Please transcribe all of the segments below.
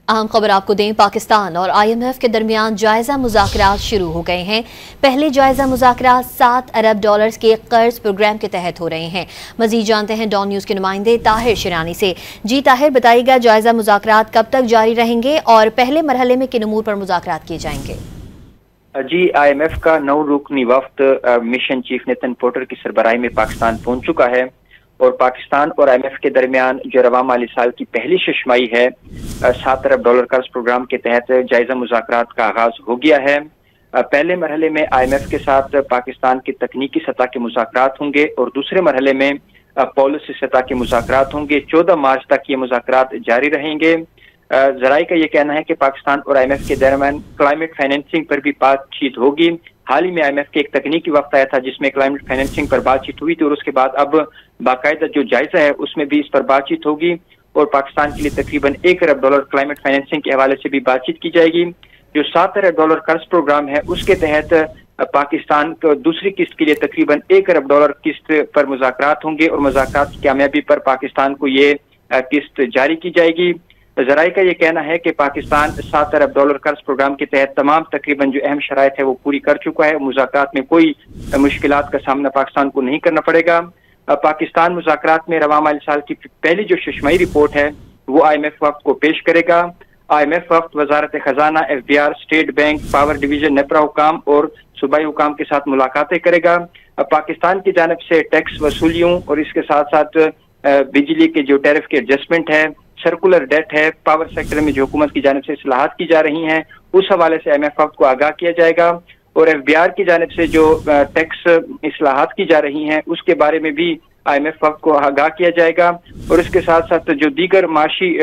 अहम खबर आपको दें, पाकिस्तान और IMF के दरमियान जायजा मुज़ाकरात शुरू हो गए हैं। पहले जायजा मुज़ाकरात 7 अरब डॉलर्स के कर्ज प्रोग्राम के तहत हो रहे हैं। मजीद जानते हैं डॉन न्यूज़ के नुमाइंदे ताहिर शिरानी से। जी ताहिर, बताइएगा जायजा मुज़ाकरात कब तक जारी रहेंगे और पहले मरहले में किन उमूर पर मुज़ाकरात किए जाएंगे? जी, IMF का 9 रुकनी वफ्द मिशन चीफ नितिन पोर्टर की सरबराही में पाकिस्तान पहुंच चुका है और पाकिस्तान और IMF के दरमियान जो रवा माली साल की पहली शशमाई है 7 अरब डॉलर कर्ज प्रोग्राम के तहत जायजा मुज़ाकरात का आगाज हो गया है। पहले मरहले में IMF के साथ पाकिस्तान की तकनीकी सतह के मुज़ाकरात होंगे और दूसरे मरहले में पॉलिसी सतह के मुज़ाकरात होंगे। 14 मार्च तक ये मुज़ाकरात जारी रहेंगे। जराये का ये कहना है कि पाकिस्तान और IMF के दरमियान क्लाइमेट फाइनेंसिंग पर भी बातचीत होगी। हाल ही में IMF के एक तकनीकी वक्त आया था जिसमें क्लाइमेट फाइनेंसिंग पर बातचीत हुई थी और उसके बाद अब बाकायदा जो जायजा है उसमें भी इस पर बातचीत होगी और पाकिस्तान के लिए तकरीबन 1 अरब डॉलर क्लाइमेट फाइनेंसिंग के हवाले से भी बातचीत की जाएगी। जो 7 अरब डॉलर कर्ज प्रोग्राम है उसके तहत पाकिस्तान को दूसरी किस्त के लिए तकरीबन 1 अरब डॉलर किस्त पर मुज़ाकरात होंगे और मुज़ाकरात की कामयाबी पर पाकिस्तान को ये किस्त जारी की जाएगी। जराये का ये कहना है कि पाकिस्तान 7 अरब डॉलर कर्ज प्रोग्राम के तहत तमाम तकरीबन जो अहम शराइत है वो पूरी कर चुका है। मुज़ाकरात में कोई मुश्किलात का सामना पाकिस्तान को नहीं करना पड़ेगा। पाकिस्तान मुज़ाकरात में रवा माली साल की पहली जो शशमाई रिपोर्ट है वो IMF वक्त को पेश करेगा। IMF वक्त वजारत खजाना, FBR, state bank, power division, NEPRA हुकाम और सूबाई हुकाम के साथ मुलाकातें करेगा। पाकिस्तान की जानिब से टैक्स वसूलियों और इसके साथ साथ बिजली के जो टैरिफ के एडजस्टमेंट है, सर्कुलर डेट है, पावर सेक्टर में जो हुकूमत की जानिब से इस्लाहात की जा रही हैं उस हवाले से IMF वक्त को आगाह किया जाएगा और FBR की जानिब से जो टैक्स इस्लाहात की जा रही हैं उसके बारे में भी IMF वक्त को आगाह किया जाएगा और इसके साथ साथ जो दीगर माशी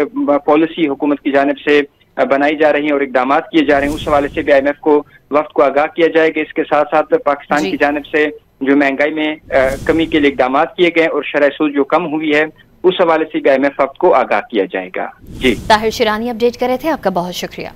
पॉलिसी हुकूमत की जानिब से बनाई जा रही है और इकदाम किए जा रहे हैं उस हवाले से भी IMF को वक्त को आगाह किया जाएगा। इसके साथ साथ पाकिस्तान की जानिब से जो महंगाई में कमी के लिए इकदाम किए गए और शरह सूद जो कम हुई है उस हवाले से भी IMF वक्त को आगाह किया जाएगा। जी, ताहिर शिरानी अपडेट कर रहे थे, आपका बहुत शुक्रिया।